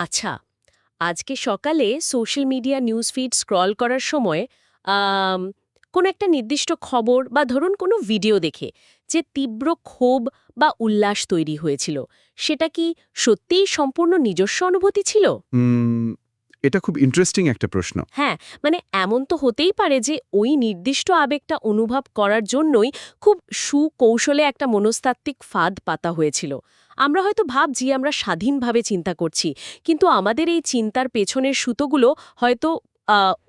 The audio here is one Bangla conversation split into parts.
আচ্ছা, আজকে সকালে social media news feed scroll করার সময় আম, কোনো একটা নির্দিষ্ট খবর বা ধরুন কোনো ভিডিও দেখে যে তীব্র ক্ষোভ বা উল্লাস তৈরি হয়েছিল, সেটা কি সত্যিই সম্পূর্ণ নিজস্ব অনুভূতি ছিল? উম, এটা খুব ইন্টারেস্টিং একটা প্রশ্ন। হ্যাঁ, মানে এমন তো হতেই পারে যে ওই নির্দিষ্ট আবেগটা অনুভব করার জন্যই খুব সুকৌশলে একটা মনস্তাত্ত্বিক ফাঁদ পাতা হয়েছিল। আমরা হয়তো ভাবছি আমরা স্বাধীনভাবে চিন্তা করছি, কিন্তু আমাদের এই চিন্তার পেছনের সুতোগুলো হয়তো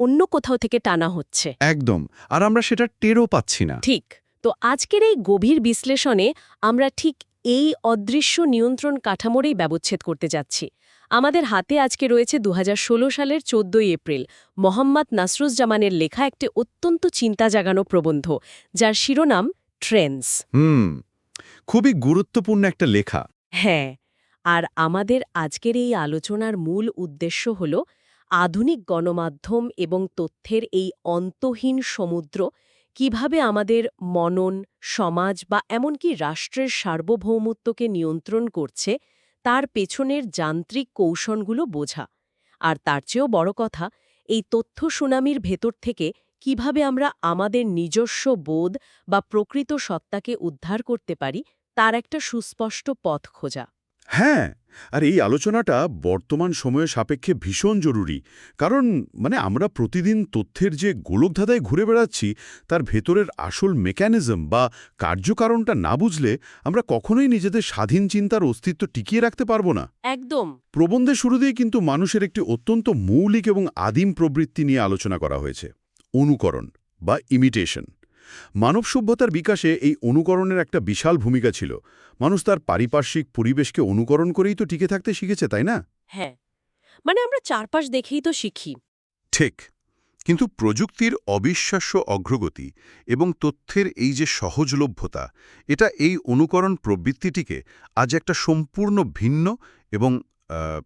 অন্য কোথাও থেকে টানা হচ্ছে। একদম। আর আমরা সেটা টেরও পাচ্ছি না। ঠিক। তো আজকের এই গভীর বিশ্লেষণে আমরা ঠিক এই অদৃশ্য নিয়ন্ত্রণ কাঠামোরই ব্যবচ্ছেদ করতে যাচ্ছি। আমাদের হাতে আজকে রয়েছে ২০১৬ সালের ১৪ই এপ্রিল মোহাম্মদ নাসরুজ্জামানের লেখা একটি অত্যন্ত চিন্তা জাগানো প্রবন্ধ, যার শিরোনাম ট্রেন্ডস। হুম, খুবই গুরুত্বপূর্ণ একটা লেখা। হ্যাঁ, আর আমাদের আজকের এই আলোচনার মূল উদ্দেশ্য হল আধুনিক গণমাধ্যম এবং তথ্যের এই অন্তহীন সমুদ্র কিভাবে আমাদের মনন, সমাজ বা এমনকি রাষ্ট্রের সার্বভৌমত্বকে নিয়ন্ত্রণ করছে, তার পেছনের যান্ত্রিক কৌশলগুলো বোঝা। আর তার চেয়েও বড় কথা, এই তথ্য সুনামির ভেতর থেকে কিভাবে আমরা আমাদের নিজস্ব বোধ বা প্রকৃত সত্তাকে উদ্ধার করতে পারি, তার একটা সুস্পষ্ট পথ খোঁজা। হ্যাঁ, আর এই আলোচনাটা বর্তমান সময়ের সাপেক্ষে ভীষণ জরুরি। কারণ আমরা প্রতিদিন তথ্যের যে গোলকধাঁধায় ঘুরে বেড়াচ্ছি, তার ভেতরের আসল মেকানিজম বা কার্যকারণটা না বুঝলে আমরা কখনোই নিজেদের স্বাধীন চিন্তার অস্তিত্ব টিকিয়ে রাখতে পারবো না। একদম। প্রবন্ধের শুরুতেই কিন্তু মানুষের একটি অত্যন্ত মৌলিক এবং আদিম প্রবৃত্তি নিয়ে আলোচনা করা হয়েছে: অনুকরণ বা ইমিটেশন। মানব সভ্যতার বিকাশে এই অনুকরণের একটা বিশাল ভূমিকা ছিল। মানুষ তার পারিপার্শ্বিক পরিবেশকে অনুকরণ করেই তো টিকে থাকতে শিখেছে, তাই না? হ্যাঁ, মানে আমরা চারপাশ দেখেই তো শিখি। ঠিক। কিন্তু প্রযুক্তির অবিশ্বাস্য অগ্রগতি এবং তথ্যের এই যে সহজলভ্যতা, এটা এই অনুকরণ প্রবৃত্তিটিকে আজ একটা সম্পূর্ণ ভিন্ন এবং আহ,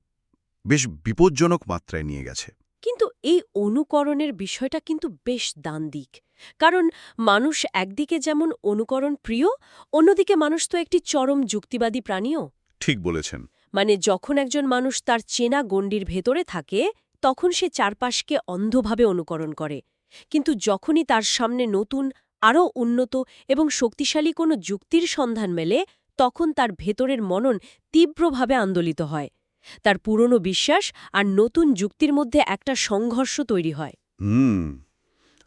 বেশ বিপজ্জনক মাত্রায় নিয়ে গেছে। কিন্তু এই অনুকরণের বিষয়টা কিন্তু বেশ দ্বান্দ্বিক। কারণ মানুষ একদিকে যেমন অনুকরণ প্রিয়, অন্যদিকে মানুষ তো একটি চরম যুক্তিবাদী প্রাণীও। ঠিক বলেছেন। মানে যখন একজন মানুষ তার চেনা গণ্ডির ভেতরে থাকে, তখন সে চারপাশকে অন্ধভাবে অনুকরণ করে। কিন্তু যখনই তার সামনে নতুন, আরও উন্নত এবং শক্তিশালী কোনো যুক্তির সন্ধান মেলে, তখন তার ভেতরের মনন তীব্রভাবে আন্দোলিত হয়। তার পুরনো বিশ্বাস আর নতুন যুক্তির মধ্যে একটা সংঘর্ষ তৈরি হয়। হুম।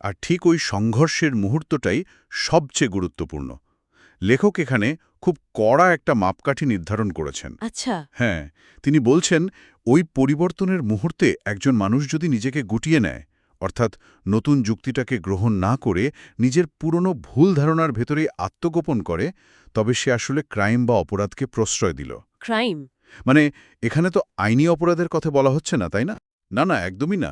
আর ঠিক ওই সংঘর্ষের মুহূর্তটাই সবচেয়ে গুরুত্বপূর্ণ। লেখক এখানে খুব কড়া একটা মাপকাঠি নির্ধারণ করেছেন। আচ্ছা। হ্যাঁ, তিনি বলছেন ওই পরিবর্তনের মুহূর্তে একজন মানুষ যদি নিজেকে গুটিয়ে নেয়, অর্থাৎ নতুন যুক্তিটাকে গ্রহণ না করে নিজের পুরনো ভুল ধারণার ভেতরে আত্মগোপন করে, তবে সে আসলে ক্রাইম বা অপরাধকে প্রশ্রয় দিল। ক্রাইম? মানে এখানে তো আইনি অপরাধের কথা বলা হচ্ছে না, তাই না? না, না, একদমই না।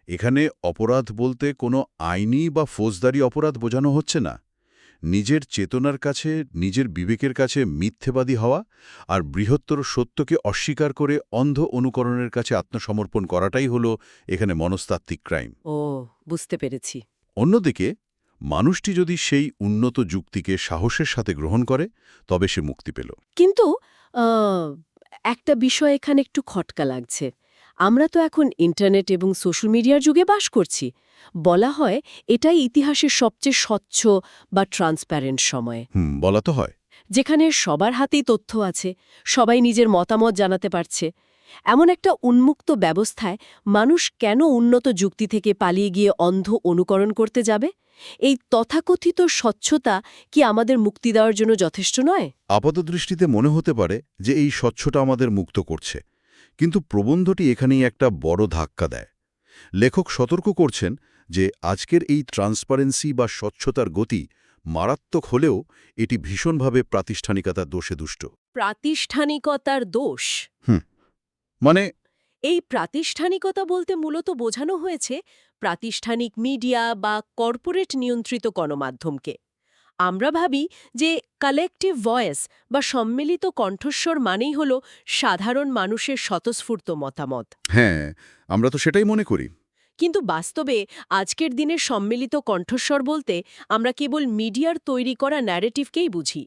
এখানে অপরাধ বলতে কোনো আইনি বা ফৌজদারি অপরাধ বোঝানো হচ্ছে না। নিজের চেতনার কাছে, নিজের বিবেকের কাছে মিথ্যেবাদী হওয়া আর বৃহত্তর সত্যকে অস্বীকার করে অন্ধ অনুকরণের কাছে আত্মসমর্পণ করাটাই হলো এখানে মনস্তাত্ত্বিক ক্রাইম। ও, বুঝতে পেরেছি। অন্যদিকে মানুষটি যদি সেই উন্নত যুক্তিকে সাহসের সাথে গ্রহণ করে, তবে সে মুক্তি পেল। কিন্তু আহ, একটা বিষয় এখানে একটু খটকা লাগছে। আমরা তো এখন ইন্টারনেট এবং সোশ্যাল মিডিয়ার যুগে বাস করছি। বলা হয় এটাই ইতিহাসের সবচেয়ে স্বচ্ছ বা ট্রান্সপ্যারেন্ট সময়, বলা তো হয়। যেখানে সবার হাতেই তথ্য আছে, সবাই নিজের মতামত জানাতে পারছে। এমন একটা উন্মুক্ত ব্যবস্থায় মানুষ কেন উন্নত যুক্তি থেকে পালিয়ে গিয়ে অন্ধ অনুকরণ করতে যাবে? এই তথাকথিত স্বচ্ছতা কি আমাদের মুক্তি দেওয়ার জন্য যথেষ্ট নয়? আপাতদৃষ্টিতে মনে হতে পারে যে এই স্বচ্ছতা আমাদের মুক্ত করছে, কিন্তু প্রবন্ধটি এখানেই একটা বড় ধাক্কা দেয়। লেখক সতর্ক করছেন যে আজকের এই ট্রান্সপারেন্সি বা স্বচ্ছতার গতি মারাত্মক হলেও এটি ভীষণভাবে প্রাতিষ্ঠানিকতার দোষে দুষ্ট। প্রাতিষ্ঠানিকতার দোষ? হুম মানে এই প্রাতিষ্ঠানিকতা বলতে মূলত বোঝানো হয়েছে প্রাতিষ্ঠানিক মিডিয়া বা কর্পোরেট নিয়ন্ত্রিত গণমাধ্যমকে। আমরা ভাবি যে কালেকটিভ ভয়েস বা সম্মিলিত কণ্ঠস্বর মানেই হল সাধারণ মানুষের স্বতঃস্ফূর্ত মতামত। হ্যাঁ, আমরা তো সেটাই মনে করি। কিন্তু বাস্তবে আজকের দিনের সম্মিলিত কণ্ঠস্বর বলতে আমরা কেবল মিডিয়ার তৈরি করা ন্যারেটিভকেই বুঝি।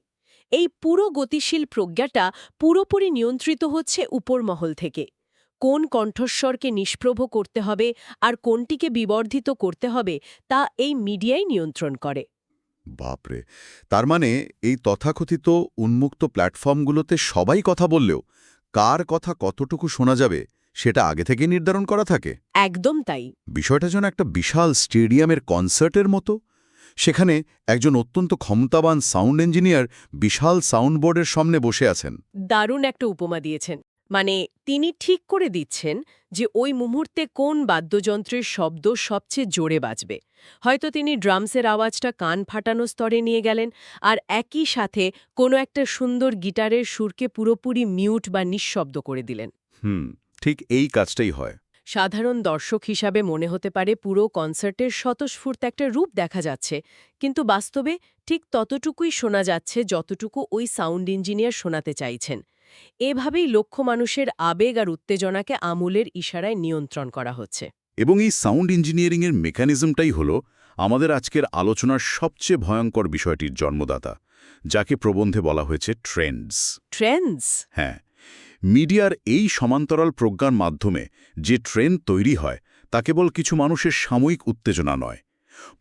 এই পুরো গতিশীল প্রজ্ঞাটা পুরোপুরি নিয়ন্ত্রিত হচ্ছে উপর মহল থেকে। কোন কণ্ঠস্বরকে নিষ্প্রভ করতে হবে আর কোনটিকে বিবর্ধিত করতে হবে তা এই মিডিয়াই নিয়ন্ত্রণ করে। বাপরে, তার মানে এই তথাকথিত উন্মুক্ত প্ল্যাটফর্মগুলোতে সবাই কথা বললেও কার কথা কতটুকু শোনা যাবে সেটা আগে থেকে নির্ধারণ করা থাকে। একদম তাই। বিষয়টা যেন একটা বিশাল স্টেডিয়ামের কনসার্টের মতো। সেখানে একজন অত্যন্ত ক্ষমতাবান সাউন্ড ইঞ্জিনিয়ার বিশাল সাউন্ডবোর্ডের সামনে বসে আছেন। দারুণ একটা উপমা দিয়েছেন। মানে তিনি ঠিক করে দিচ্ছেন যে ওই মুহূর্তে কোন বাদ্যযন্ত্রের শব্দ সবচেয়ে জোরে বাজবে। হয়তো তিনি ড্রামসের আওয়াজটা কান ফাটানো স্তরে নিয়ে গেলেন, আর একই সাথে কোনো একটা সুন্দর গিটারের সুরকে পুরোপুরি মিউট বা নিঃশব্দ করে দিলেন। ঠিক এই কাজটাই হয়। সাধারণ দর্শক হিসাবে মনে হতে পারে পুরো কনসার্টের স্বতঃস্ফূর্ত একটা রূপ দেখা যাচ্ছে, কিন্তু বাস্তবে ঠিক ততটুকুই শোনা যাচ্ছে যতটুকু ওই সাউন্ড ইঞ্জিনিয়ার শোনাতে চাইছেন। এভাবেই লক্ষ মানুষের আবেগ আর উত্তেজনাকে আমূলের ইশারায় নিয়ন্ত্রণ করা হচ্ছে। এবং এই সাউন্ড ইঞ্জিনিয়ারিংয়ের মেকানিজমটাই হল আমাদের আজকের আলোচনার সবচেয়ে ভয়ঙ্কর বিষয়টির জন্মদাতা, যাকে প্রবন্ধে বলা হয়েছে ট্রেন্ডস। ট্রেন্ডস? হ্যাঁ, মিডিয়ার এই সমান্তরাল প্রজ্ঞার মাধ্যমে যে ট্রেন্ড তৈরি হয় তা কেবল কিছু মানুষের সাময়িক উত্তেজনা নয়।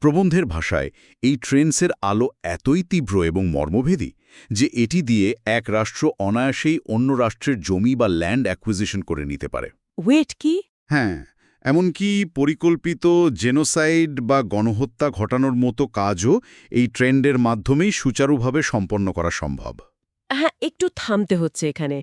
প্রবন্ধের ভাষায় এই ট্রেন্ডসের আলো এতই তীব্র এবং মর্মভেদী যে এটি দিয়ে এক রাষ্ট্র অনায়াসেই অন্য রাষ্ট্রের জমি বা ল্যান্ড অ্যাকুইজিশন করে নিতে পারে। ওয়েট কি? হ্যাঁ, এমনকি পরিকল্পিত জেনোসাইড বা গণহত্যা ঘটানোর মতো কাজও এই ট্রেন্ডের মাধ্যমেই সুচারুভাবে সম্পন্ন করা সম্ভব। হ্যাঁ, একটু থামতে হচ্ছে এখানে।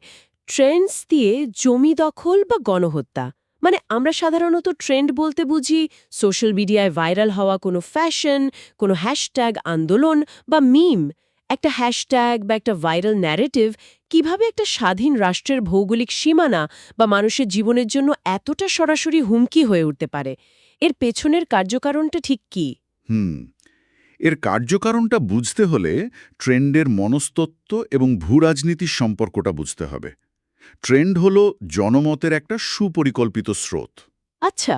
ট্রেন্ডস দিয়ে জমি দখল বা গণহত্যা, মানে আমরা সাধারণত ট্রেন্ড বলতে বুঝি সোশ্যাল মিডিয়ায় ভাইরাল হওয়া কোনো ফ্যাশন, কোনো হ্যাশট্যাগ আন্দোলন বা মিম। একটা হ্যাশট্যাগ বা একটা ভাইরাল ন্যারেটিভ কিভাবে একটা স্বাধীন রাষ্ট্রের ভৌগোলিক সীমানা বা মানুষের জীবনের জন্য এতটা সরাসরি হুমকি হয়ে উঠতে পারে, এর পেছনের কার্যকারণটা ঠিক কী? এর কার্যকারণটা বুঝতে হলে ট্রেন্ডের মনস্তত্ত্ব এবং ভূরাজনীতির সম্পর্কটা বুঝতে হবে। ট্রেন্ড হল জনমতের একটা সুপরিকল্পিত স্রোত। আচ্ছা।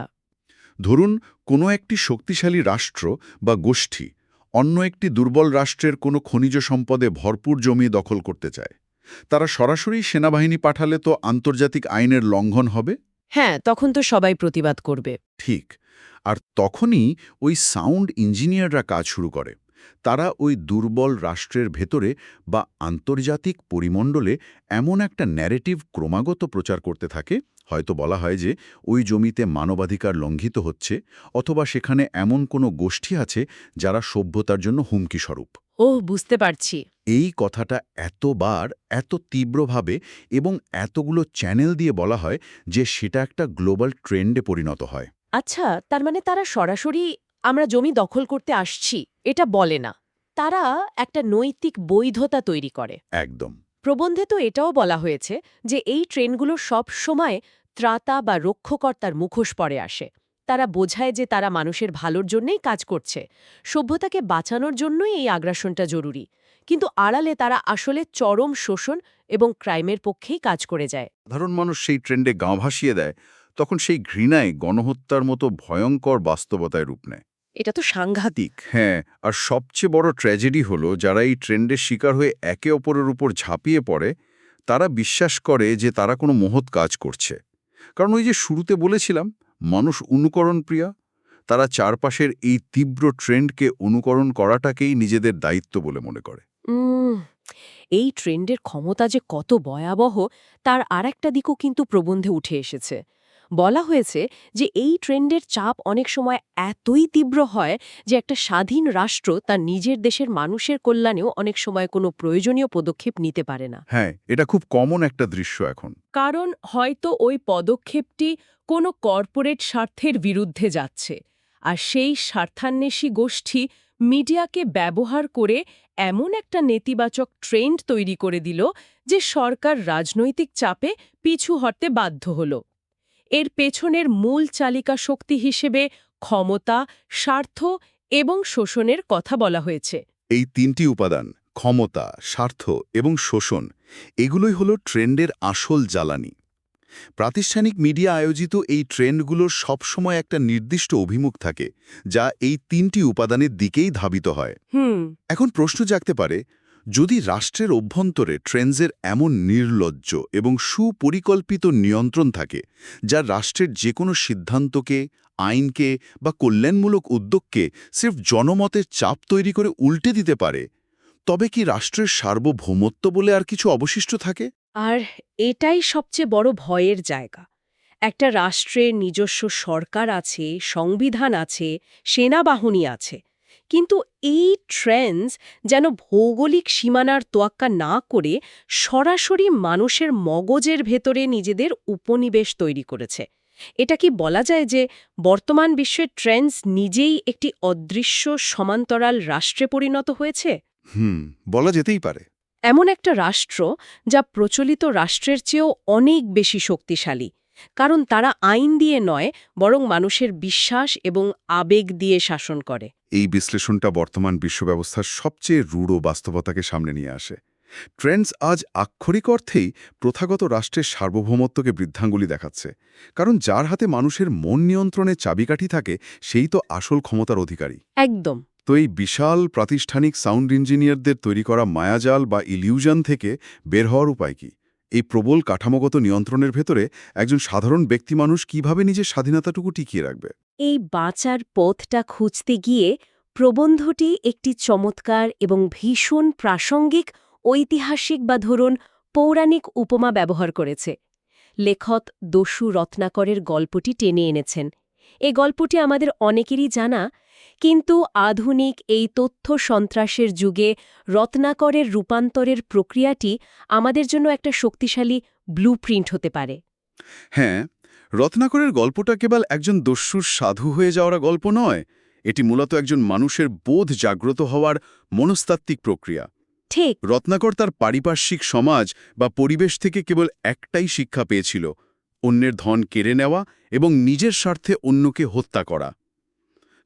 ধরুন, কোনো একটি শক্তিশালী রাষ্ট্র বা গোষ্ঠী অন্য একটি দুর্বল রাষ্ট্রের কোনো খনিজ সম্পদে ভরপুর জমি দখল করতে চায়। তারা সরাসরি সেনাবাহিনী পাঠালে তো আন্তর্জাতিক আইনের লঙ্ঘন হবে। হ্যাঁ, তখন তো সবাই প্রতিবাদ করবে। ঠিক। আর তখনই ওই সাউন্ড ইঞ্জিনিয়াররা কাজ শুরু করে। তারা ওই দুর্বল রাষ্ট্রের ভেতরে বা আন্তর্জাতিক পরিমণ্ডলে এমন একটা ন্যারেটিভ ক্রমাগত প্রচার করতে থাকে, হয়তো বলা হয় যে ওই জমিতে মানবাধিকার লঙ্ঘিত হচ্ছে, অথবা সেখানে এমন কোনো গোষ্ঠী আছে যারা সভ্যতার জন্য হুমকিস্বরূপ। ওহ, বুঝতে পারছি। এই কথাটা এতবার, এত তীব্রভাবে এবং এতগুলো চ্যানেল দিয়ে বলা হয় যে সেটা একটা গ্লোবাল ট্রেন্ডে পরিণত হয়। আচ্ছা, তার মানে তারা সরাসরি আমরা জমি দখল করতে আসছি এটা বলে না, তারা একটা নৈতিক বৈধতা তৈরি করে। একদম। প্রবন্ধে তো এটাও বলা হয়েছে যে এই ট্রেনগুলো সব সময় ত্রাতা বা রক্ষকর্তার মুখোশ পরে আসে। তারা বোঝায় যে তারা মানুষের ভালোর জন্যই কাজ করছে, সভ্যতাকে বাঁচানোর জন্যই এই আগ্রাসনটা জরুরি, কিন্তু আড়ালে তারা আসলে চরম শোষণ এবং ক্রাইমের পক্ষেই কাজ করে যায়। সাধারণ মানুষ সেই ট্রেন্ডে গা ভাসিয়ে দেয়, তখন সেই ঘৃণায় গণহত্যার মতো ভয়ঙ্কর বাস্তবতায় রূপ নেয়। এটা তো সাংঘাতিক। হ্যাঁ, আর সবচেয়ে বড় ট্র্যাজেডি হলো যারা এই ট্রেন্ডের শিকার হয়ে একে অপরের উপর ঝাঁপিয়ে পড়ে, তারা বিশ্বাস করে যে তারা কোনো মহৎ কাজ করছে। কারণ ওই যে শুরুতে বলেছিলাম, মানুষ অনুকরণ প্রিয়া। তারা চারপাশের এই তীব্র ট্রেন্ডকে অনুকরণ করাটাকেই নিজেদের দায়িত্ব বলে মনে করে। এই ট্রেন্ডের ক্ষমতা যে কত ভয়াবহ তার আরেকটা দিকও কিন্তু প্রবন্ধে উঠে এসেছে। বলা হয়েছে যে এই ট্রেন্ডের চাপ অনেক সময় এতই তীব্র হয় যে একটা স্বাধীন রাষ্ট্র তার নিজের দেশের মানুষের কল্যাণেও অনেক সময় কোনো প্রয়োজনীয় পদক্ষেপ নিতে পারে না। হ্যাঁ, এটা খুব কমন একটা দৃশ্য এখন। কারণ হয়তো ওই পদক্ষেপটি কোনো কর্পোরেট স্বার্থের বিরুদ্ধে যাচ্ছে, আর সেই স্বার্থান্বেষী গোষ্ঠী মিডিয়াকে ব্যবহার করে এমন একটা নেতিবাচক ট্রেন্ড তৈরি করে দিল যে সরকার রাজনৈতিক চাপে পিছু হটতে বাধ্য হল। এর পেছনের মূল চালিকা শক্তি হিসেবে ক্ষমতা, স্বার্থ এবং শোষণের কথা বলা হয়েছে। এই তিনটি উপাদান, ক্ষমতা, স্বার্থ এবং শোষণ, এগুলোই হলো ট্রেন্ডের আসল জ্বালানি। প্রাতিষ্ঠানিক মিডিয়া আয়োজিত এই ট্রেন্ডগুলোর সবসময় একটা নির্দিষ্ট অভিমুখ থাকে, যা এই তিনটি উপাদানের দিকেই ধাবিত হয়। এখন প্রশ্ন জাগতে পারে, যদি রাষ্ট্রের অভ্যন্তরে ট্রেন্ডসের এমন নির্লজ্জ এবং সুপরিকল্পিত নিয়ন্ত্রণ থাকে যা রাষ্ট্রের যে কোনো সিদ্ধান্তকে, আইনকে বা কল্যাণমূলক উদ্যোগকে সির্ফ জনমতের চাপ তৈরি করে উল্টে দিতে পারে, তবে কি রাষ্ট্রের সার্বভৌমত্ব বলে আর কিছু অবশিষ্ট থাকে? আর এটাই সবচেয়ে বড় ভয়ের জায়গা। একটা রাষ্ট্রের নিজস্ব সরকার আছে, সংবিধান আছে, সেনাবাহিনী আছে, কিন্তু এই ট্রেন্ডস যেন ভৌগোলিক সীমানার তোয়াক্কা না করে সরাসরি মানুষের মগজের ভেতরে নিজেদের উপনিবেশ তৈরি করেছে। এটা কি বলা যায় যে বর্তমান বিশ্বের ট্রেন্ডস নিজেই একটি অদৃশ্য সমান্তরাল রাষ্ট্রে পরিণত হয়েছে? বলা যেতেই পারে। এমন একটা রাষ্ট্র যা প্রচলিত রাষ্ট্রের চেয়েও অনেক বেশি শক্তিশালী, কারণ তারা আইন দিয়ে নয় বরং মানুষের বিশ্বাস এবং আবেগ দিয়ে শাসন করে। এই বিশ্লেষণটা বর্তমান বিশ্বব্যবস্থার সবচেয়ে রূঢ় বাস্তবতাকে সামনে নিয়ে আসে। ট্রেন্ডস আজ আক্ষরিক অর্থেই প্রথাগত রাষ্ট্রের সার্বভৌমত্বকে বৃদ্ধাঙ্গুলি দেখাচ্ছে, কারণ যার হাতে মানুষের মন নিয়ন্ত্রণের চাবিকাঠি থাকে সেই তো আসল ক্ষমতার অধিকারী। একদম। তো এই বিশাল প্রাতিষ্ঠানিক সাউন্ড ইঞ্জিনিয়ারদের তৈরি করা মায়াজাল বা ইলিউশন থেকে বের হওয়ার উপায় কি? এই প্রবল কাঠামোগত নিয়ন্ত্রণের ভেতরে একজন সাধারণ ব্যক্তি মানুষ কিভাবে নিজের স্বাধীনতাটুকু টিকিয়ে রাখবে? এই বাঁচার পথটা খুঁজতে গিয়ে প্রবন্ধটি একটি চমৎকার এবং ভীষণ প্রাসঙ্গিক ঐতিহাসিক বা ধরুন পৌরাণিক উপমা ব্যবহার করেছে। লেখক দস্যু রত্নাকরের গল্পটি টেনে এনেছেন। এই গল্পটি আমাদের অনেকেরই জানা, কিন্তু আধুনিক এই তথ্য সন্ত্রাসের যুগে রত্নাকরের রূপান্তরের প্রক্রিয়াটি আমাদের জন্য একটা শক্তিশালী ব্লুপ্রিন্ট হতে পারে। হ্যাঁ, রত্নাকরের গল্পটা কেবল একজন দস্যুর সাধু হয়ে যাওয়ার গল্প নয়, এটি মূলত একজন মানুষের বোধ জাগ্রত হওয়ার মনস্তাত্ত্বিক প্রক্রিয়া। ঠিক। রত্নাকর তার পারিপার্শ্বিক সমাজ বা পরিবেশ থেকে কেবল একটাই শিক্ষা পেয়েছিল: অন্যের ধন কেড়ে নেওয়া এবং নিজের স্বার্থে অন্যকে হত্যা করা।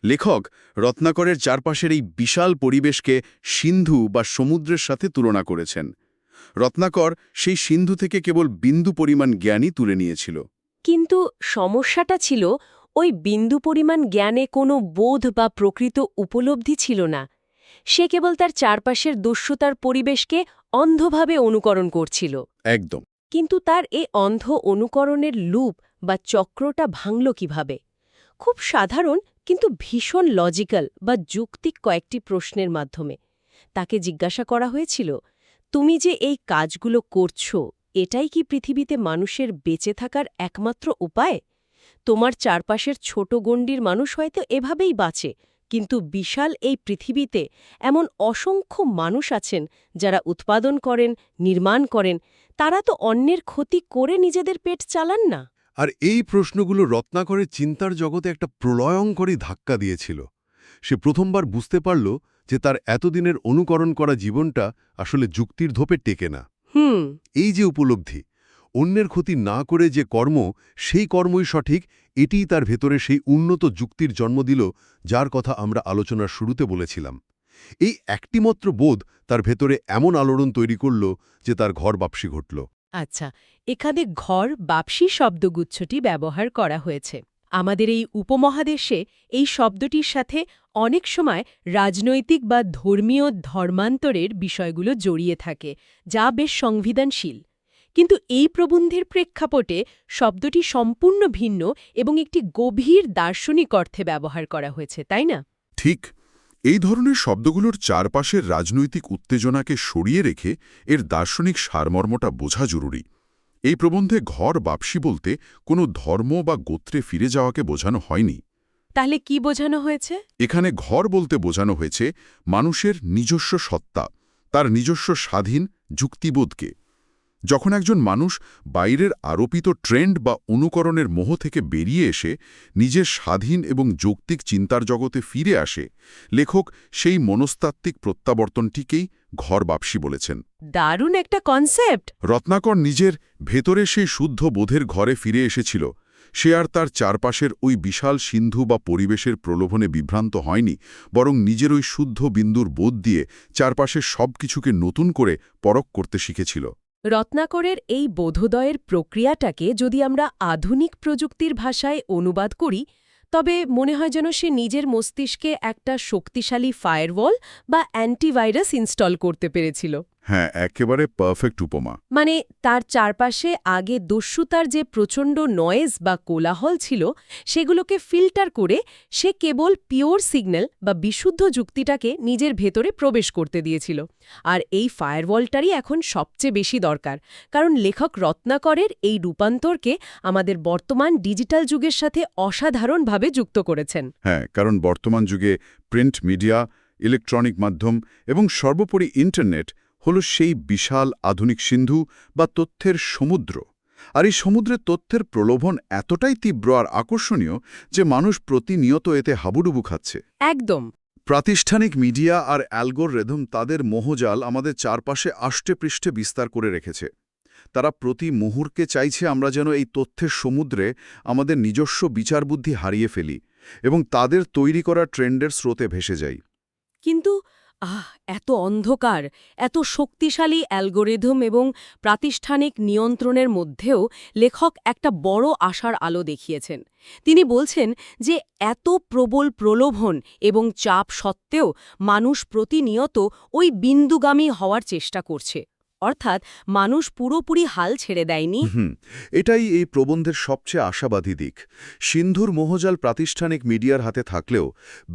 লেখক রত্নাকরের চারপাশের এই বিশাল পরিবেশকে সিন্ধু বা সমুদ্রের সাথে তুলনা করেছেন। রত্নাকর সেই সিন্ধু থেকে কেবল বিন্দু পরিমাণ জ্ঞানই তুলে নিয়েছিল। কিন্তু সমস্যাটা ছিল ওই বিন্দু পরিমাণ জ্ঞানে কোনো বোধ বা প্রকৃত উপলব্ধি ছিল না। সে কেবল তার চারপাশের দস্যুতার পরিবেশকে অন্ধভাবে অনুকরণ করছিল। একদম। কিন্তু তার এই অন্ধ অনুকরণের লুপ বা চক্রটা ভাঙল কিভাবে? খুব সাধারণ কিন্তু ভীষণ লজিক্যাল বা যৌক্তিক কয়েকটি প্রশ্নের মাধ্যমে। তাকে জিজ্ঞাসা করা হয়েছিল, তুমি যে এই কাজগুলো করছো, এটাই কি পৃথিবীতে মানুষের বেঁচে থাকার একমাত্র উপায়? তোমার চারপাশের ছোট গণ্ডির মানুষ হয়তো এভাবেই বাঁচে, কিন্তু বিশাল এই পৃথিবীতে এমন অসংখ্য মানুষ আছেন যারা উৎপাদন করেন, নির্মাণ করেন, তারা তো অন্যের ক্ষতি করে নিজেদের পেট চালান না। আর এই প্রশ্নগুলো রত্নাকরের চিন্তার জগতে একটা প্রলয়ঙ্করী ধাক্কা দিয়েছিল। সে প্রথমবার বুঝতে পারল যে তার এতদিনের অনুকরণ করা জীবনটা আসলে যুক্তির ধোপে টেকে না। এই যে উপলব্ধি, অন্যের ক্ষতি না করে যে কর্ম, সেই কর্মই সঠিক, এটিই তার ভেতরে সেই উন্নত যুক্তির জন্ম দিল যার কথা আমরা আলোচনার শুরুতে বলেছিলাম। এই একটিমাত্র বোধ তার ভেতরে এমন আলোড়ন তৈরি করল যে তার ঘর বাপসি ঘটল। আচ্ছা, এখানে ঘর বাপসি শব্দগুচ্ছটি ব্যবহার করা হয়েছে। আমাদের এই উপমহাদেশে এই শব্দটির সাথে অনেক সময় রাজনৈতিক বা ধর্মীয় ধর্মান্তরের বিষয়গুলো জড়িয়ে থাকে, যা বেশ সংবেদনশীল। কিন্তু এই প্রবন্ধের প্রেক্ষাপটে শব্দটি সম্পূর্ণ ভিন্ন এবং একটি গভীর দার্শনিক অর্থে ব্যবহার করা হয়েছে, তাই না? ঠিক। এই ধরনের শব্দগুলোর চারপাশের রাজনৈতিক উত্তেজনাকে সরিয়ে রেখে এর দার্শনিক সারমর্মটা বোঝা জরুরি। এই প্রবন্ধে ঘর বাপসি বলতে কোনো ধর্ম বা গোত্রে ফিরে যাওয়াকে বোঝানো হয়নি। তাহলে কি বোঝানো হয়েছে? এখানে ঘর বলতে বোঝানো হয়েছে মানুষের নিজস্ব সত্তা, তার নিজস্ব স্বাধীন যুক্তিবোধকে। যখন একজন মানুষ বাইরের আরোপিত ট্রেন্ড বা অনুকরণের মোহ থেকে বেরিয়ে এসে নিজের স্বাধীন এবং যৌক্তিক চিন্তার জগতে ফিরে আসে, লেখক সেই মনস্তাত্ত্বিক প্রত্যাবর্তনটিকেই ঘর বাপসি বলেছেন। দারুণ একটা কনসেপ্ট। রত্নাকর নিজের ভেতরে সেই শুদ্ধ বোধের ঘরে ফিরে এসেছিল। সে আর তার চারপাশের ওই বিশাল সিন্ধু বা পরিবেশের প্রলোভনে বিভ্রান্ত হয়নি, বরং নিজের ওই শুদ্ধ বিন্দুর বোধ দিয়ে চারপাশের সব কিছুকে নতুন করে পরখ করতে শিখেছিল। রত্নাকরের এই বোধোদয়ের প্রক্রিয়াটাকে যদি আমরা আধুনিক প্রযুক্তির ভাষায় অনুবাদ করি, তবে মনে হয় যেন সে নিজের মস্তিষ্কে একটা শক্তিশালী ফায়ারওয়াল বা অ্যান্টিভাইরাস ইনস্টল করতে পেরেছিল। হ্যাঁ, একেবারে পারফেক্ট উপমা। মানে তার চারপাশে আগে দস্যুতার যে প্রচণ্ড নয়েজ বা কোলাহল ছিল সেগুলোকে ফিল্টার করে সে কেবল পিওর সিগন্যাল বা বিশুদ্ধ যুক্তিটাকে নিজের ভেতরে প্রবেশ করতে দিয়েছিল। আর এই ফায়ারওয়ালটারই এখন সবচেয়ে বেশি দরকার, কারণ লেখক রত্নাকরের এই রূপান্তরকে আমাদের বর্তমান ডিজিটাল যুগের সাথে অসাধারণভাবে যুক্ত করেছেন। হ্যাঁ, কারণ বর্তমান যুগে প্রিন্ট মিডিয়া, ইলেকট্রনিক মাধ্যম এবং সর্বোপরি ইন্টারনেট হল সেই বিশাল আধুনিক সিন্ধু বা তথ্যের সমুদ্র। আর এই সমুদ্রের তথ্যের প্রলোভন এতটাই তীব্র আর আকর্ষণীয় যে মানুষ প্রতিনিয়ত এতে হাবুডুবু খাচ্ছে। একদম। প্রাতিষ্ঠানিক মিডিয়া আর অ্যালগোরিদম তাদের মোহজাল আমাদের চারপাশে আষ্টেপৃষ্ঠে বিস্তার করে রেখেছে। তারা প্রতি মুহূর্তে চাইছে আমরা যেন এই তথ্যের সমুদ্রে আমাদের নিজস্ব বিচারবুদ্ধি হারিয়ে ফেলি এবং তাদের তৈরি করা ট্রেন্ডের স্রোতে ভেসে যাই। কিন্তু এত অন্ধকার, এত শক্তিশালী অ্যালগোরিদম এবং প্রাতিষ্ঠানিক নিয়ন্ত্রণের মধ্যেও লেখক একটা বড় আশার আলো দেখিয়েছেন। তিনি বলছেন যে এত প্রবল প্রলোভন এবং চাপ সত্ত্বেও মানুষ প্রতিনিয়ত ওই বিন্দুগামী হওয়ার চেষ্টা করছে। অর্থাৎ মানুষ পুরোপুরি হাল ছেড়ে দেয়নি। এটাই এই প্রবন্ধের সবচেয়ে আশাবাদী দিক। সিন্ধুর মোহজাল প্রাতিষ্ঠানিক মিডিয়ার হাতে থাকলেও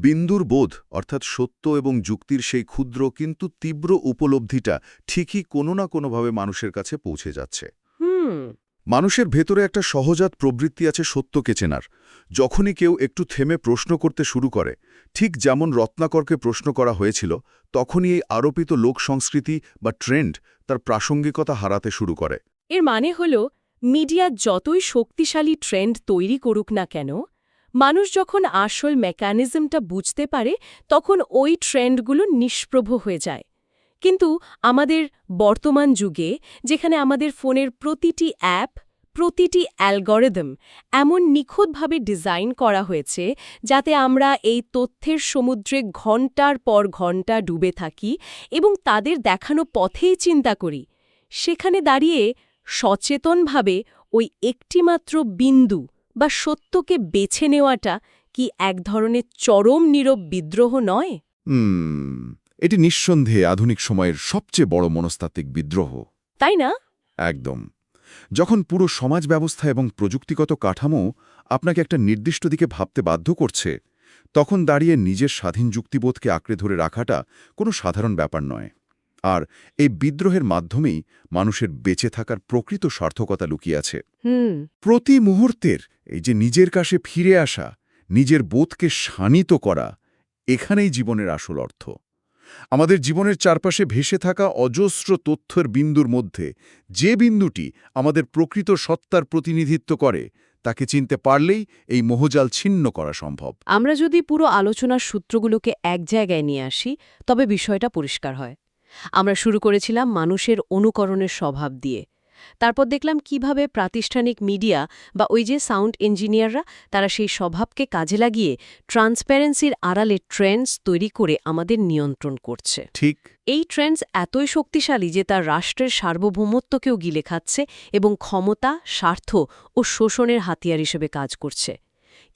বিন্দুর বোধ অর্থাৎ সত্য এবং যুক্তির সেই ক্ষুদ্র কিন্তু তীব্র উপলব্ধিটা ঠিকই কোনো না কোনোভাবে মানুষের কাছে পৌঁছে যাচ্ছে। মানুষের ভেতরে একটা সহজাত প্রবৃত্তি আছে সত্যকে চেনার। যখনই কেউ একটু থেমে প্রশ্ন করতে শুরু করে, ঠিক যেমন রত্নাকরকে প্রশ্ন করা হয়েছিল, তখনই এই আরোপিত লোক সংস্কৃতি বা ট্রেন্ড তার প্রাসঙ্গিকতা হারাতে শুরু করে। এর মানে হল মিডিয়া যতই শক্তিশালী ট্রেন্ড তৈরি করুক না কেন, মানুষ যখন আসল মেকানিজমটা বুঝতে পারে তখন ওই ট্রেন্ডগুলো নিষ্প্রভ হয়ে যায়। কিন্তু আমাদের বর্তমান যুগে, যেখানে আমাদের ফোনের প্রতিটি অ্যাপ, প্রতিটি অ্যালগরিদম এমন নিখুঁতভাবে ডিজাইন করা হয়েছে যাতে আমরা এই তথ্যের সমুদ্রে ঘণ্টার পর ঘণ্টা ডুবে থাকি এবং তাদের দেখানো পথেই চিন্তা করি, সেখানে দাঁড়িয়ে সচেতনভাবে ওই একটিমাত্র বিন্দু বা সত্যকে বেছে নেওয়াটা কি এক ধরনের চরম নীরব বিদ্রোহ নয়? এটি নিঃসন্দেহে আধুনিক সময়ের সবচেয়ে বড় মনস্তাত্ত্বিক বিদ্রোহ, তাই না? একদম। যখন পুরো সমাজ ব্যবস্থা এবং প্রযুক্তিগত কাঠামো আপনাকে একটা নির্দিষ্ট দিকে ভাবতে বাধ্য করছে, তখন দাঁড়িয়ে নিজের স্বাধীন যুক্তিবোধকে আঁকড়ে ধরে রাখাটা কোনো সাধারণ ব্যাপার নয়। আর এই বিদ্রোহের মাধ্যমেই মানুষের বেঁচে থাকার প্রকৃত সার্থকতা লুকিয়ে আছে। প্রতি মুহূর্তের এই যে নিজের কাছে ফিরে আসা, নিজের বোধকে শানিত করা, এখানেই জীবনের আসল অর্থ। আমাদের জীবনের চারপাশে ভেসে থাকা অজস্র তথ্যের বিন্দুর মধ্যে যে বিন্দুটি আমাদের প্রকৃত সত্তার প্রতিনিধিত্ব করে, তাকে চিনতে পারলেই এই মোহজাল ছিন্ন করা সম্ভব। আমরা যদি পুরো আলোচনার সূত্রগুলোকে এক জায়গায় নিয়ে আসি, তবে বিষয়টা পরিষ্কার হয়। আমরা শুরু করেছিলাম মানুষের অনুকরণের স্বভাব দিয়ে। তারপর দেখলাম কিভাবে প্রাতিষ্ঠানিক মিডিয়া বা ওই যে সাউন্ড ইঞ্জিনিয়াররা তারা সেই স্বভাবকে কাজে লাগিয়ে ট্রান্সপারেন্সির আড়ালে ট্রেন্ডস তৈরি করে আমাদের নিয়ন্ত্রণ করছে। ঠিক। এই ট্রেন্ডস এতই শক্তিশালী যে তার রাষ্ট্রের সার্বভৌমত্বকেও গিলে খাচ্ছে এবং ক্ষমতা, স্বার্থ ও শোষণের হাতিয়ার হিসেবে কাজ করছে।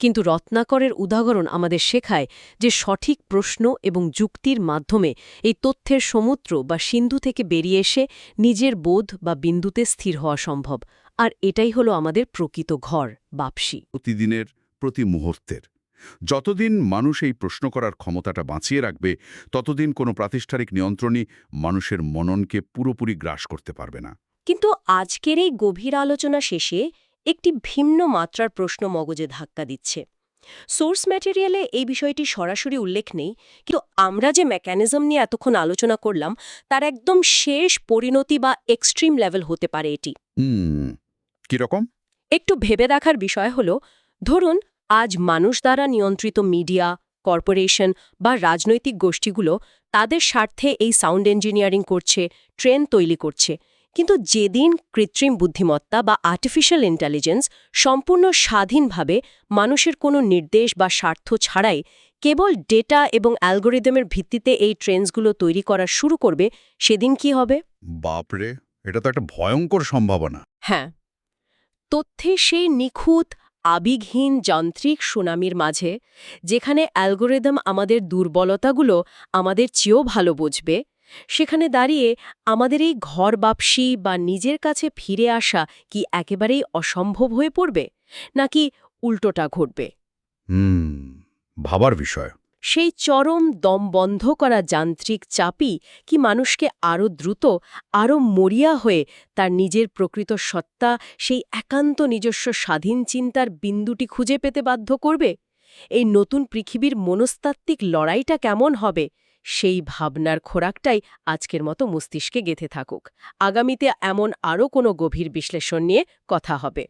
কিন্তু রত্নাকরের উদাহরণ আমাদের শেখায় যে সঠিক প্রশ্ন এবং যুক্তির মাধ্যমে এই তথ্যের সমুদ্র বা সিন্ধু থেকে বেরিয়ে এসে নিজের বোধ বা বিন্দুতে স্থির হওয়া সম্ভব। আর এটাই হলো আমাদের প্রকৃত ঘর, বাপসি। প্রতিদিনের, প্রতি মুহূর্তের। যতদিন মানুষ এই প্রশ্ন করার ক্ষমতাটা বাঁচিয়ে রাখবে, ততদিন কোনো প্রাতিষ্ঠানিক নিয়ন্ত্রণই মানুষের মননকে পুরোপুরি গ্রাস করতে পারবে না। কিন্তু আজকের এই গভীর আলোচনা শেষে একটি ভিন্ন মাত্রার প্রশ্ন মগজে ধাক্কা দিচ্ছে। সোর্স ম্যাটেরিয়ালে এই বিষয়টি সরাসরি উল্লেখ নেই, কিন্তু আমরা যে মেকানিজম নিয়ে এতক্ষণ আলোচনা করলাম তার একদম শেষ পরিণতি বা এক্সট্রিম লেভেল হতে পারে এটি। কিরকম? একটু ভেবে দেখার বিষয় হল, ধরুন আজ মানুষ দ্বারা নিয়ন্ত্রিত মিডিয়া, কর্পোরেশন বা রাজনৈতিক গোষ্ঠীগুলো তাদের স্বার্থে এই সাউন্ড ইঞ্জিনিয়ারিং করছে, ট্রেন্ড তৈরি করছে। কিন্তু যেদিন কৃত্রিম বুদ্ধিমত্তা বা আর্টিফিশিয়াল ইন্টেলিজেন্স সম্পূর্ণ স্বাধীনভাবে মানুষের কোনো নির্দেশ বা স্বার্থ ছাড়াই কেবল ডেটা এবং অ্যালগোরিদমের ভিত্তিতে এই ট্রেন্ডসগুলো তৈরি করা শুরু করবে, সেদিন কি হবে? বাপরে, এটা তো একটা ভয়ঙ্কর সম্ভাবনা। হ্যাঁ, তথ্যে সেই নিখুঁত আবেগহীন যান্ত্রিক সুনামির মাঝে, যেখানে অ্যালগোরিদম আমাদের দুর্বলতাগুলো আমাদের চেয়েও ভালো বুঝবে, সেখানে দাঁড়িয়ে আমাদের এই ঘর বাপসি বা নিজের কাছে ফিরে আসা কি একেবারেই অসম্ভব হয়ে পড়বে, নাকি উল্টোটা ঘটবে? ভাবার বিষয়। সেই চরম দম বন্ধ করা যান্ত্রিক চাপই কি মানুষকে আরও দ্রুত, আরও মরিয়া হয়ে তার নিজের প্রকৃত সত্তা, সেই একান্ত নিজস্ব স্বাধীন চিন্তার বিন্দুটি খুঁজে পেতে বাধ্য করবে? এই নতুন পৃথিবীর মনস্তাত্ত্বিক লড়াইটা কেমন হবে, সেই ভাবনার খোরাকটাই আজকের মতো মস্তিষ্কে গেঁথে থাকুক। আগামীতে এমন আরও কোনো গভীর বিশ্লেষণ নিয়ে কথা হবে।